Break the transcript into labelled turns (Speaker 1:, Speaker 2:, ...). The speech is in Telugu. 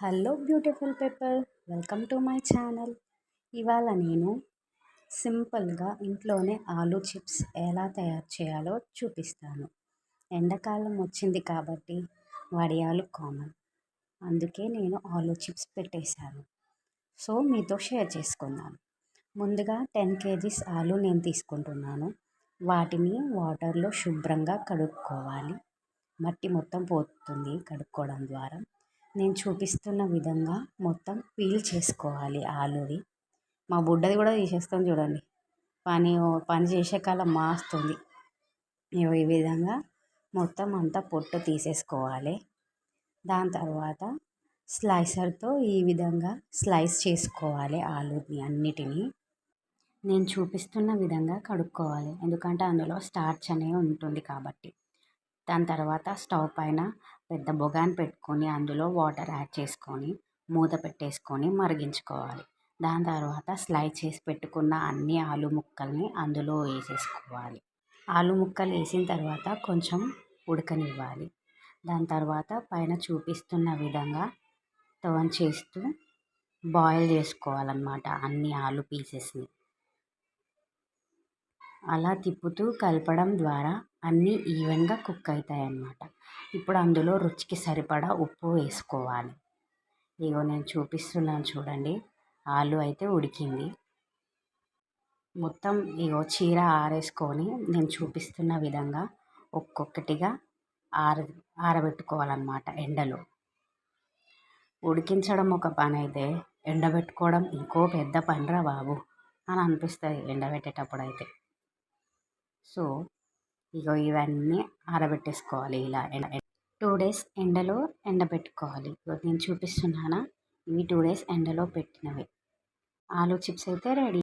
Speaker 1: Hello beautiful people, welcome to my channel. ఇవాళ నేను సింపుల్గా ఇంట్లోనే ఆలూ చిప్స్ ఎలా తయారు చేయాలో చూపిస్తాను. ఎండాకాలం వచ్చింది కాబట్టి వడియాలు కామన్, అందుకే నేను ఆలూ చిప్స్ పెట్టేశాను. సో మీతో షేర్ చేసుకుందాం. ముందుగా 10 kgs ఆలూ నేను తీసుకుంటున్నాను. వాటిని వాటర్లో శుభ్రంగా కడుక్కోవాలి. మట్టి మొత్తం పోతుంది కడుక్కోవడం ద్వారా. నేను చూపిస్తున్న విధంగా మొత్తం పీల్ చేసుకోవాలి ఆలూవి. మా బుడ్డది కూడా తీసేస్తాం చూడండి. పని చేసే కాలం మాస్తుంది. ఈ విధంగా మొత్తం అంతా పొట్టు తీసేసుకోవాలి. దాని తర్వాత స్లైసర్తో ఈ విధంగా స్లైస్ చేసుకోవాలి ఆలూని అన్నిటినీ. నేను చూపిస్తున్న విధంగా కడుక్కోవాలి, ఎందుకంటే అందులో స్టార్చ్ అనేవి ఉంటుంది కాబట్టి. దాని తర్వాత స్టవ్ పైన పెద్ద బొగాన్ పెట్టుకొని అందులో వాటర్ యాడ్ చేసుకొని మూత పెట్టేసుకొని మరిగించుకోవాలి. దాని తర్వాత స్లైస్ చేసి పెట్టుకున్న అన్ని ఆలు ముక్కల్ని అందులో వేసేసుకోవాలి. ఆలు ముక్కలు వేసిన తర్వాత కొంచెం ఉడకనివ్వాలి. దాని తర్వాత పైన చూపిస్తున్న విధంగా టర్న్ చేస్తూ బాయిల్ చేసుకోవాలన్నమాట అన్ని ఆలు పీసెస్ని. అలా తిప్పుతూ కలపడం ద్వారా అన్నీ ఈవెన్గా కుక్ అవుతాయి అన్నమాట. ఇప్పుడు అందులో రుచికి సరిపడా ఉప్పు వేసుకోవాలి. ఇగో నేను చూపిస్తున్నాను చూడండి, ఆలు అయితే ఉడికింది మొత్తం. ఇగో చీర ఆరేసుకొని నేను చూపిస్తున్న విధంగా ఒక్కొక్కటిగా ఆరబెట్టుకోవాలన్నమాట ఎండలో. ఉడికించడం ఒక పని అయితే ఎండబెట్టుకోవడం ఇంకో పెద్ద పనిరా బాబు అని అనిపిస్తుంది ఎండబెట్టేటప్పుడు అయితే. సో ఇగో ఇవన్నీ ఆరబెట్టేసుకోవాలి ఇలా 2 days ఎండలో ఎండబెట్టుకోవాలి. నేను చూపిస్తున్నానా, ఇవి 2 days ఎండలో పెట్టినవి. ఆలూ చిప్స్ అయితే రెడీ.